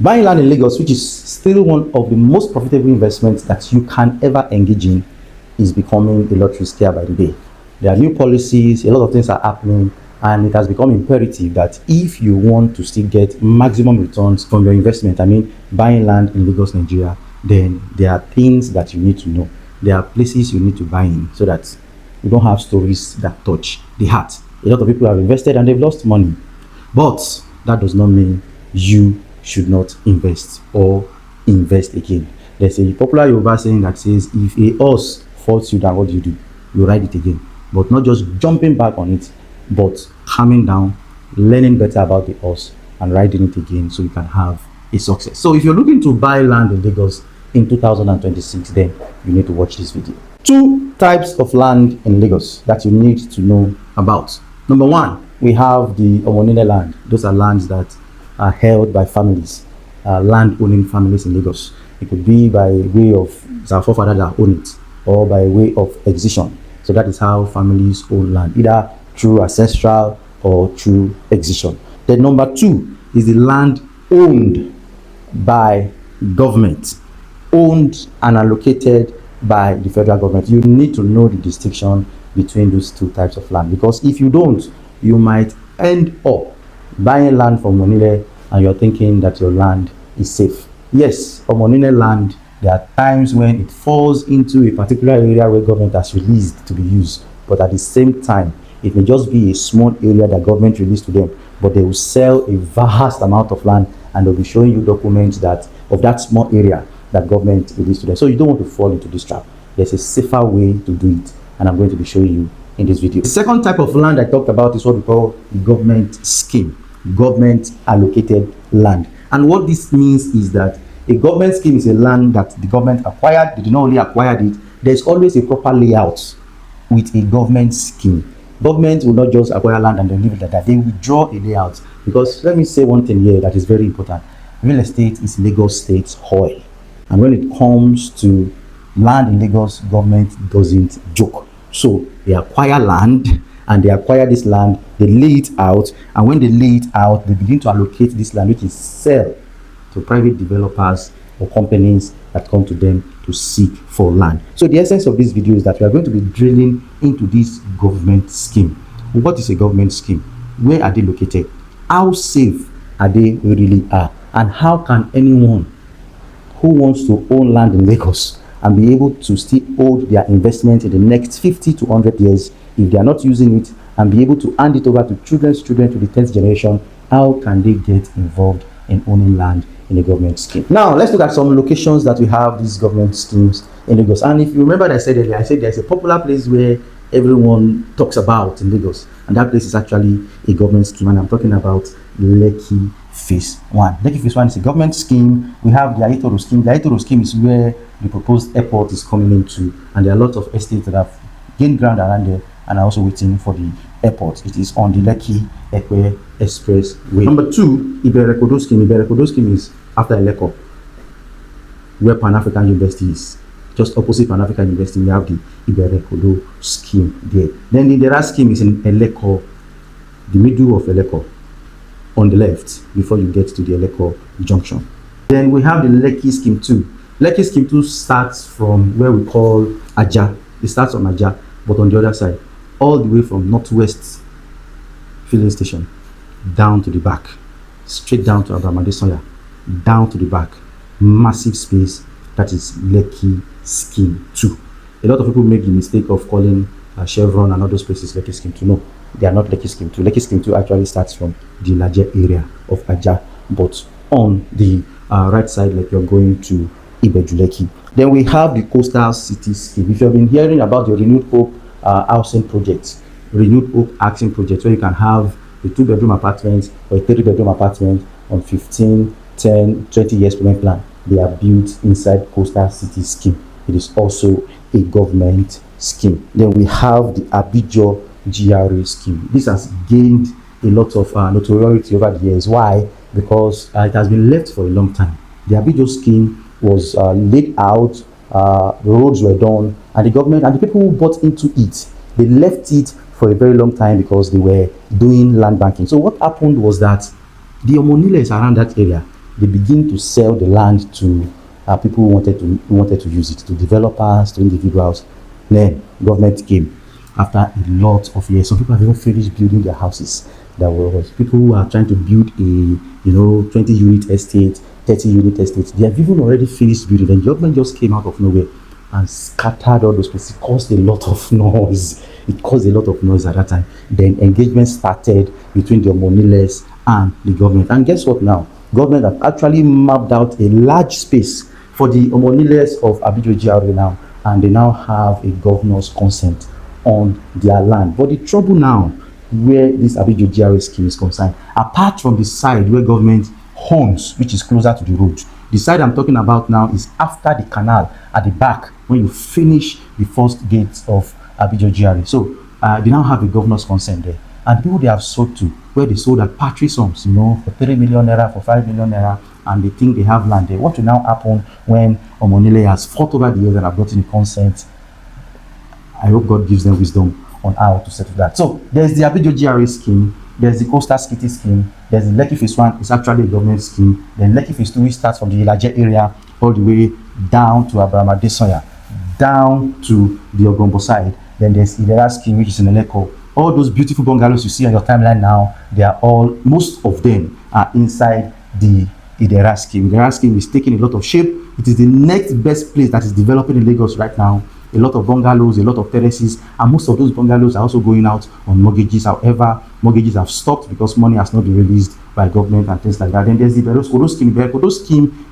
Buying land in Lagos, which is still one of the most profitable investments that you can ever engage in, is becoming a lot riskier by the day. There are new policies, a lot of things are happening, and it has become imperative that if you want to still get maximum returns from your investment, I mean buying land in Lagos, Nigeria, then there are things that you need to know. There are places you need to buy in so that you don't have stories that touch the heart. A lot of people have invested and they've lost money, but that does not mean you should not invest or invest again. There's a popular Yoruba saying that says, if a horse faults you down, what do? You ride it again. But not just jumping back on it, but calming down, learning better about the horse and riding it again so you can have a success. So if you're looking to buy land in Lagos in 2026, then you need to watch this video. Two types of land in Lagos that you need to know about. Number one, we have the Omonile land. Those are lands that are held by families, land-owning families in Lagos. It could be by way of our forefathers that own it, or by way of excision. So that is how families own land, either through ancestral or through excision. Then number two is the land owned by government, owned and allocated by the federal government. You need to know the distinction between those two types of land, because if you don't, you might end up buying land from Omonile and you're thinking that your land is safe. Yes, Omonile land, there are times when it falls into a particular area where government has released to be used, but at the same time, it may just be a small area that government released to them, but they will sell a vast amount of land and they'll be showing you documents that of that small area that government released to them. So you don't want to fall into this trap. There's a safer way to do it, and I'm going to be showing you in this video. The second type of land I talked about is what we call the government scheme, government allocated land. And what this means is that a government scheme is a land that the government acquired. They did not only acquire it, there's always a proper layout with a government scheme. Government will not just acquire land and then leave it like that. They will draw a layout, because let me say one thing here that is very important. Real estate is Lagos State's oil, and when it comes to land in Lagos, government doesn't joke. So they acquire land, and they acquire this land, they lay it out, and when they lay it out, they begin to allocate this land, which is sell to private developers or companies that come to them to seek for land. So the essence of this video is that we are going to be drilling into this government scheme. What is a government scheme? Where are they located? How safe are they really are? And how can anyone who wants to own land in Lagos and be able to still hold their investment in the next 50 to 100 years, if they are not using it, and be able to hand it over to children's children, to the 10th generation, how can they get involved in owning land in a government scheme? Now, let's look at some locations that we have these government schemes in Lagos. And if you remember that I said earlier, I said there's a popular place where everyone talks about in Lagos, and that place is actually a government scheme, and I'm talking about Lekki Phase 1. Lekki Phase 1 is a government scheme. We have the Ajah scheme. The Ajah scheme is where the proposed airport is coming into, and there are a lot of estates that have gained ground around there and are also waiting for the airport. It is on the Lekki Expressway. Number two, Ibeju scheme. Ibeju scheme is after Eleko, where Pan-African University is. Just opposite Pan-African University, we have the Ibeju scheme there. Then the Dera scheme is in Eleko, the middle of Eleko, on the left, before you get to the Eleko junction. Then we have the Lekki scheme 2. Lekki scheme 2 starts from where we call Ajah. It starts on Ajah, but on the other side, all the way from Northwest filling station down to the back, straight down to Abijo, down to the back, massive space. That is Lekki scheme 2. A lot of people make the mistake of calling Chevron and all those places Lekki scheme 2. No, they are not Lekki scheme 2. Lekki scheme 2 actually starts from the larger area of Ajah, but on the right side, like you're going to Ibeju-Lekki. Then we have the coastal city scheme. If you have been hearing about the Renewed Hope housing project, Renewed Hope housing project, where you can have a 2-bedroom apartment or a 3-bedroom apartment on 15, 10, 20 years payment plan, they are built inside coastal city scheme. It is also a government scheme. Then we have the Abijo GRA scheme. This has gained a lot of notoriety over the years. Why? Because it has been left for a long time. The Abijo scheme was laid out, the roads were done, and the government and the people who bought into it, they left it for a very long time because they were doing land banking. So what happened was that the Omoniles around that area, they begin to sell the land to people who wanted to use it, to developers, to individuals. Then government came after a lot of years. Some people have even finished building their houses. There was people who are trying to build a 20 unit estate, 30 unit estate. They have even already finished building. The government just came out of nowhere and scattered all those places. It caused a lot of noise. It caused a lot of noise at that time. Then engagement started between the Omoniles and the government. And guess what now? Government have actually mapped out a large space for the Omoniles of Abijo GRA now, and they now have a governor's consent on their land. But the trouble now, where this Abijo GRA scheme is concerned, apart from the side where government owns, which is closer to the road, the side I'm talking about now is after the canal at the back, when you finish the first gate of Abijo GRA. So they now have a governor's consent there. And people they have sold to, where they sold at patry sums, for 3 million naira, for 5 million naira, and they think they have land there. What will now happen when Omonile has fought over the years and have gotten a consent? I hope God gives them wisdom on how to settle that. So there's the Abijo GRA scheme, there's the Coastal City scheme, there's the Lekki Phase 1, it's actually a government scheme. Then Lekki Phase 2, which starts from the Ajah area all the way down to Abraham Adesoya, down to the Ogombo side. Then there's Idera scheme, which is in Eleko. All those beautiful bungalows you see on your timeline now, they are all, most of them are inside the Idera scheme. Idera scheme is taking a lot of shape. It is the next best place that is developing in Lagos right now. A lot of bungalows, a lot of terraces, and most of those bungalows are also going out on mortgages. However, mortgages have stopped because money has not been released by government and things like that. Then there's the Ibeju scheme. Ibeju scheme,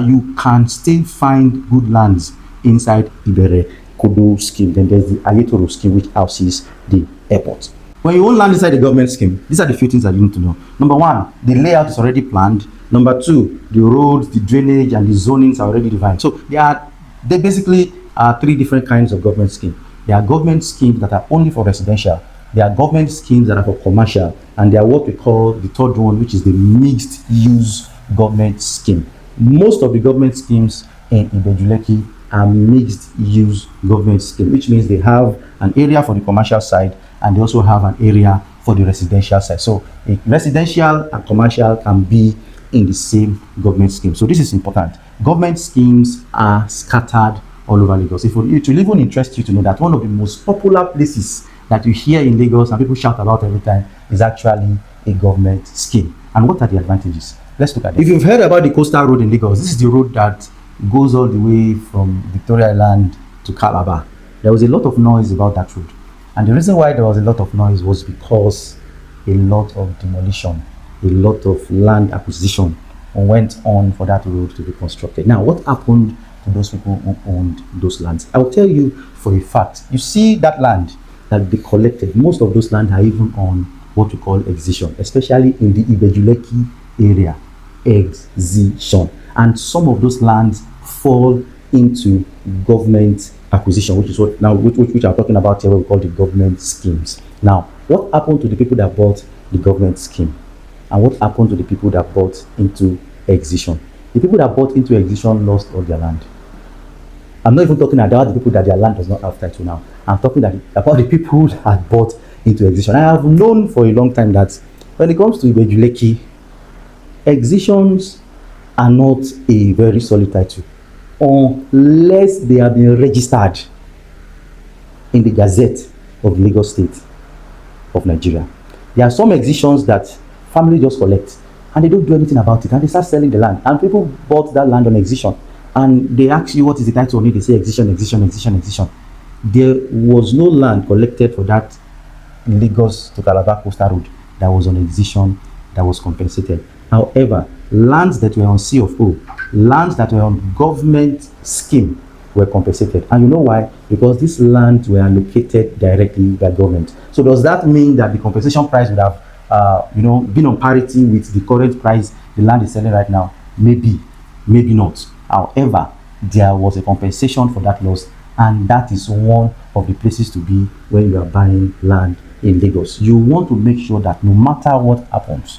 you can still find good lands inside Ibeju scheme. Then there's the Allottee scheme, which houses the airport. When you own land inside the government scheme, these are the few things that you need to know. Number one, the layout is already planned. Number two, the roads, the drainage, and the zonings are already defined. So they basically are three different kinds of government schemes. There are government schemes that are only for residential. There are government schemes that are for commercial, and they are what we call the third one, which is the mixed use government scheme. Most of the government schemes in Ibeju-Lekki are mixed use government scheme, which means they have an area for the commercial side and they also have an area for the residential side. So a residential and commercial can be in the same government scheme. So this is important. Government schemes are scattered all over Lagos. It will even interest you to know that one of the most popular places that you hear in Lagos and people shout about every time is actually a government scheme. And what are the advantages? Let's look at it. If you've heard about the coastal road in Lagos, this is the road that goes all the way from Victoria Island to Calabar. There was a lot of noise about that road. And the reason why there was a lot of noise was because a lot of demolition, a lot of land acquisition went on for that road to be constructed. Now, what happened to those people who owned those lands? I will tell you for a fact. You see that land that they collected, most of those land are even on what we call excision, especially in the Ibeju-Lekki area, excision. And some of those lands fall into government acquisition, which is what now which I'm talking about here, what we call the government schemes. Now, what happened to the people that bought the government scheme, and what happened to the people that bought into excision? The people that bought into excision lost all their land. I'm not even talking about the people that their land does not have title now. I'm talking about the people that had bought into excision. I have known for a long time that when it comes to Ibeju-Lekki, excisions are not a very solid title unless they have been registered in the Gazette of Lagos State of Nigeria. There are some excisions that family just collect and they don't do anything about it, and they start selling the land, and people bought that land on excision, and they ask you what is the title on it. They say excision, excision, excision, excision. There was no land collected for that Lagos to Calabar coastal road that was on excision that was compensated. However, lands that were on C of O, lands that were on government scheme were compensated. And you know why? Because these lands were allocated directly by government. So does that mean that the compensation price would have been on parity with the current price the land is selling right now? Maybe, maybe not. However, there was a compensation for that loss, and that is one of the places to be when you are buying land in Lagos. You want to make sure that no matter what happens,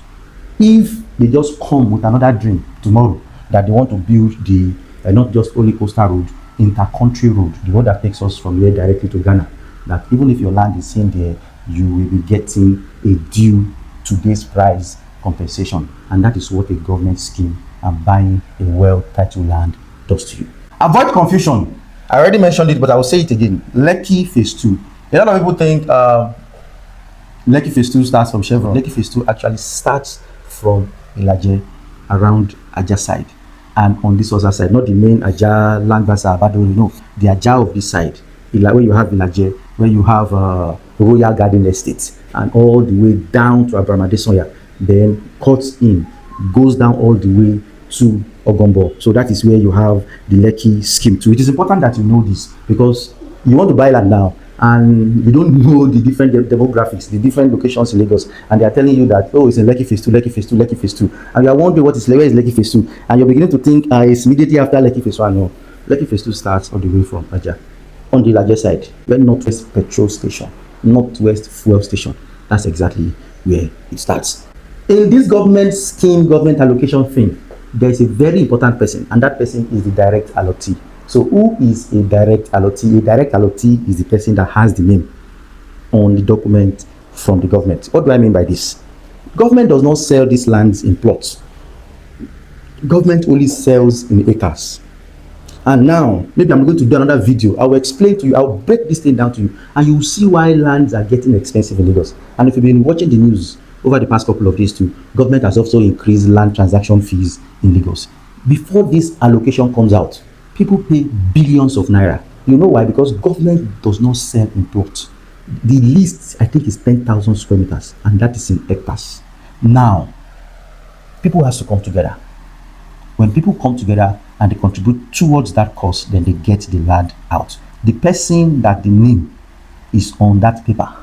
if they just come with another dream tomorrow that they want to build the not just only coastal road, inter-country road, the road that takes us from here directly to Ghana, that even if your land is in there, you will be getting a due today's price compensation. And that is what a government scheme and buying a well-titled land does to you. Avoid confusion. I already mentioned it, but I will say it again. Lekki Phase 2. A lot of people think Lekki Phase 2 starts from Chevron. Lekki Phase 2 actually starts from Ilaje, around Ajah side, and on this other side, not the main Ajah, Langbasa, Abado, no, the Ajah of this side, where you have Ilaje, where you have Royal Garden Estate, and all the way down to Abraham Adesoya, then cuts in, goes down all the way to Ogombo. So that is where you have the Lekki scheme too. It is important that you know this, because you want to buy land now and you don't know the different demographics, the different locations in Lagos, and they are telling you that, oh, it's in Lekki Phase 2, Lekki Phase 2, Lekki Phase 2, and you are wondering where is Lekki Phase 2, and you're beginning to think it's immediately after Lekki Phase 1. No, Lekki Phase 2 starts all the way from Ajah, on the larger side, where Northwest Petrol Station, Northwest Fuel Station. That's exactly where it starts. In this government scheme, government allocation thing, there is a very important person, and that person is the direct allottee. So who is a direct allottee? A direct allottee is the person that has the name on the document from the government. What do I mean by this? Government does not sell these lands in plots. Government only sells in acres. And now, maybe I'm going to do another video. I will explain to you, I'll break this thing down to you, and you will see why lands are getting expensive in Lagos. And if you've been watching the news over the past couple of days too, government has also increased land transaction fees in Lagos. Before this allocation comes out, people pay billions of naira. You know why? Because government does not sell in plots. The least, I think, is 10,000 square meters, and that is in hectares. Now, people have to come together. When people come together and they contribute towards that cause, then they get the land out. The person that the name is on that paper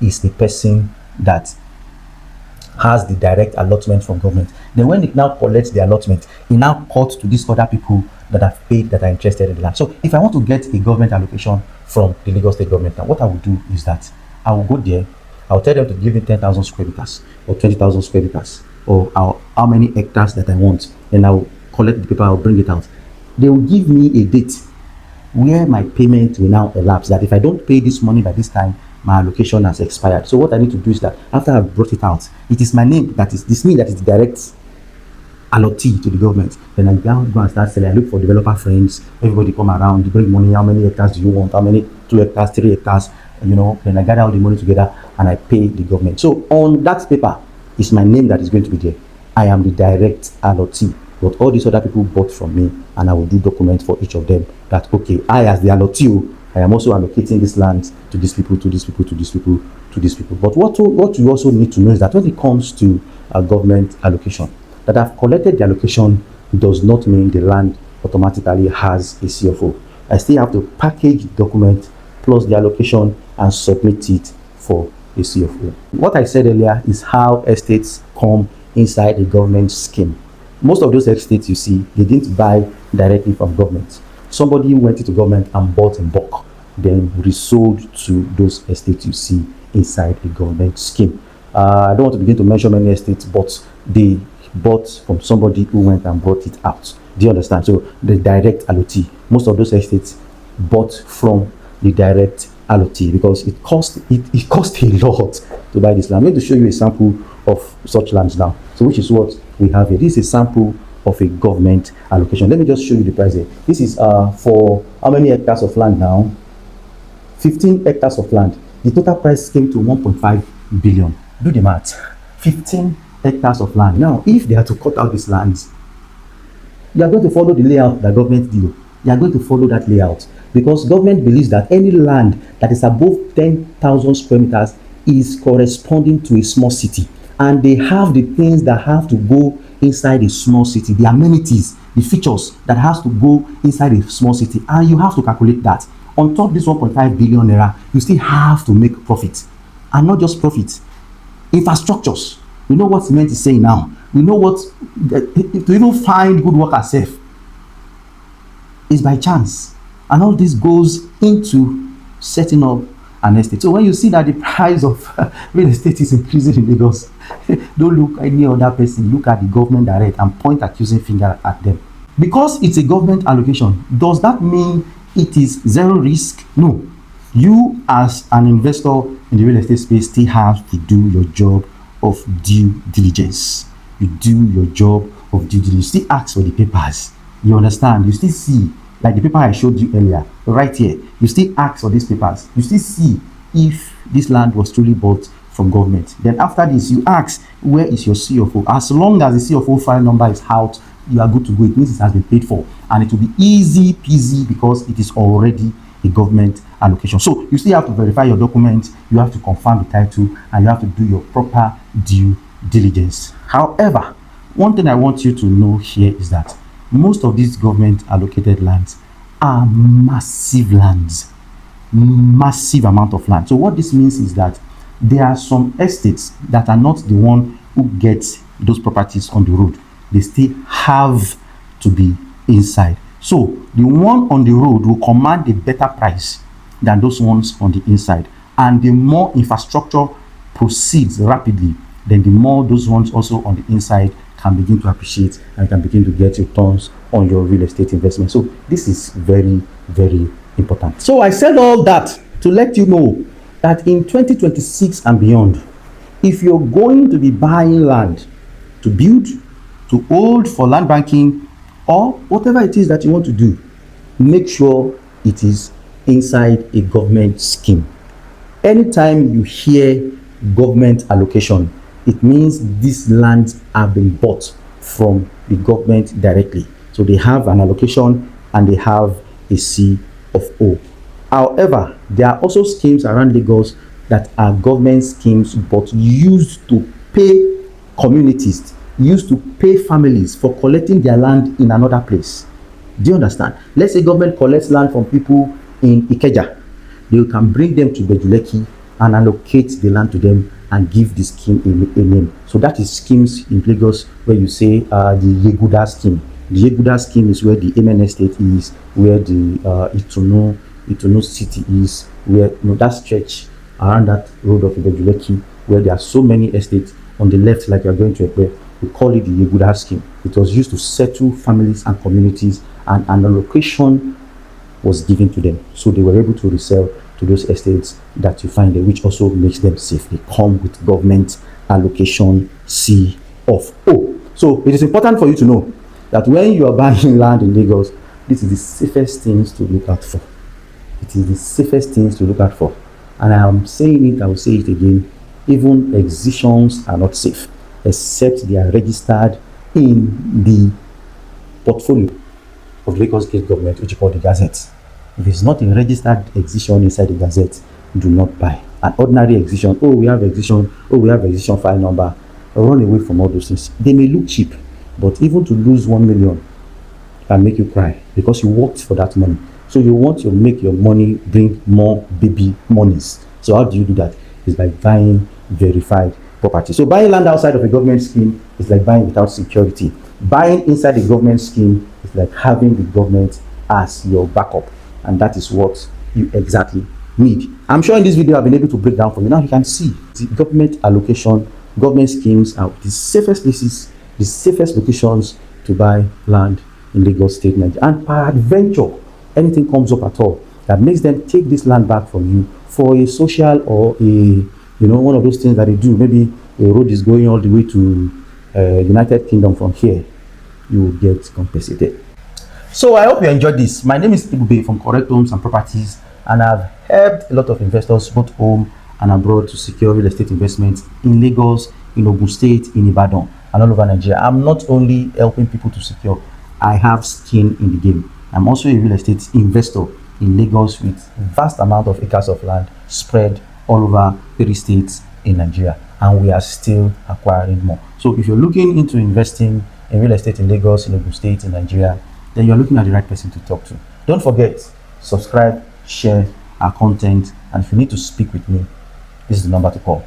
is the person that has the direct allotment from government. Then when it now collects the allotment, it now cuts to these other people that have paid, that are interested in the land. So if I want to get a government allocation from the Lagos state government, now what I will do is that I will go there, I'll tell them to give me 10,000 square meters or 20,000 square meters, or how many hectares that I want, and I'll collect the paper, I'll bring it out. They will give me a date where my payment will now elapse, that if I don't pay this money by this time, my allocation has expired. So what I need to do is that after I've brought it out, it is my name that is this, me that is the direct allottee to the government. Then I go and start selling. I look for developer friends, everybody come around, you bring money, how many hectares do you want, how many, 2 hectares, 3 hectares, then I gather all the money together and I pay the government. So on that paper is my name that is going to be there. I am the direct allottee, but all these other people bought from me, and I will do documents for each of them that, okay, I as the allottee, I am also allocating this land to these people, to these people, to these people, to these people. But what you also need to know is that when it comes to a government allocation, that I've collected the allocation does not mean the land automatically has a CFO. I still have to package the document plus the allocation and submit it for a CFO. What I said earlier is how estates come inside a government scheme. Most of those estates you see, they didn't buy directly from government. Somebody went into government and bought in bulk, then resold to those estates you see inside a government scheme. I don't want to begin to mention many estates, but they bought from somebody who went and brought it out. Do you understand? So the direct allottee, most of those estates bought from the direct allottee, because it cost a lot to buy this land. I'm going to show you a sample of such lands now. So which is what we have here. This is a sample of a government allocation. Let me just show you the price here. This is for how many hectares of land now? 15 hectares of land. The total price came to 1.5 billion. Do the math. 15 hectares of land. Now, if they are to cut out these lands, you are going to follow the layout that government did. You are going to follow that layout, because government believes that any land that is above 10,000 square meters is corresponding to a small city, and they have the things that have to go inside a small city, the amenities, the features that has to go inside a small city, and you have to calculate that. On top of this 1.5 billion naira, you still have to make profit, and not just profit, infrastructures. We know what cement is saying now. We know what to even find good workers safe is by chance, and all this goes into setting up an estate. So when you see that the price of real estate is increasing in Lagos, don't look at any other person, look at the government direct and point accusing finger at them. Because it's a government allocation, does that mean it is zero risk? No. You as an investor in the real estate space still have to do your job of due diligence. You do your job of due diligence. You still ask for the papers. You understand? You still see, like the paper I showed you earlier, right here. You still ask for these papers. You still see if this land was truly bought from government. Then after this, you ask, where is your CFO? As long as the CFO file number is out, you are good to go. It means it has been paid for, and it will be easy peasy because it is already a government allocation. So you still have to verify your documents, you have to confirm the title, and you have to do your proper due diligence. However, one thing I want you to know here is that most of these government allocated lands are massive lands, massive amount of land. So what this means is that there are some estates that are not the one who gets those properties on the road. They still have to be inside. So the one on the road will command a better price than those ones on the inside. And the more infrastructure proceeds rapidly, then the more those ones also on the inside can begin to appreciate and can begin to get returns on your real estate investment. So this is very, very important. So I said all that to let you know that in 2026 and beyond, if you're going to be buying land to build, to hold for land banking, or whatever it is that you want to do, make sure it is inside a government scheme. Anytime you hear government allocation, it means these lands have been bought from the government directly. So they have an allocation and they have a CFO. However, there are also schemes around Lagos that are government schemes but used to pay communities, used to pay families for collecting their land in another place. Do you understand? Let's say government collects land from people in Ikeja. They can bring them to Ibeju-Lekki and allocate the land to them and give the scheme a name. So that is schemes in Lagos where you say the Yeguda scheme. The Yeguda scheme is where the Amen Estate is, where the Itono City is, where that stretch around that road of Ibeju-Lekki, where there are so many estates on the left, like you are going to Ekpe. We call it the Yeguda scheme. It was used to settle families and communities, and an allocation was given to them, so they were able to resell to those estates that you find there, which also makes them safe. They come with government allocation CFO. So it is important for you to know that when you are buying land in Lagos, this is the safest things to look out for. It is the safest things to look out for. And I am saying it, I will say it again, even exhibitions are not safe, except they are registered in the portfolio of Lagos State government, which is called the Gazette. If it's not a registered exhibition inside the Gazette, do not buy. An ordinary exhibition, oh, we have exhibition file number. Run away from all those things. They may look cheap, but even to lose 1 million can make you cry because you worked for that money. So you want to make your money bring more baby monies. So how do you do that? It's by buying verified property. So buying land outside of a government scheme is like buying without security. Buying inside the government scheme is like having the government as your backup, and that is what you exactly need. I'm sure in this video I've been able to break down for you. Now you can see the government allocation, government schemes are the safest places, the safest locations to buy land in Lagos State, Nigeria. And peradventure, anything comes up at all that makes them take this land back from you for a social or a one of those things that they do. Maybe a road is going all the way to United Kingdom from here, you will get compensated. So I hope you enjoyed this. My name is Ibeju from Correct Homes and Properties, and I've helped a lot of investors both home and abroad to secure real estate investments in Lagos, in Ogun State, in Ibadan, and all over Nigeria. I'm not only helping people to secure, I have skin in the game. I'm also a real estate investor in Lagos with vast amount of acres of land spread all over 30 states in Nigeria, and we are still acquiring more. So if you're looking into investing in real estate in Lagos, in Ogun State, in Nigeria, then you're looking at the right person to talk to. Don't forget, subscribe, share our content, and if you need to speak with me, this is the number to call.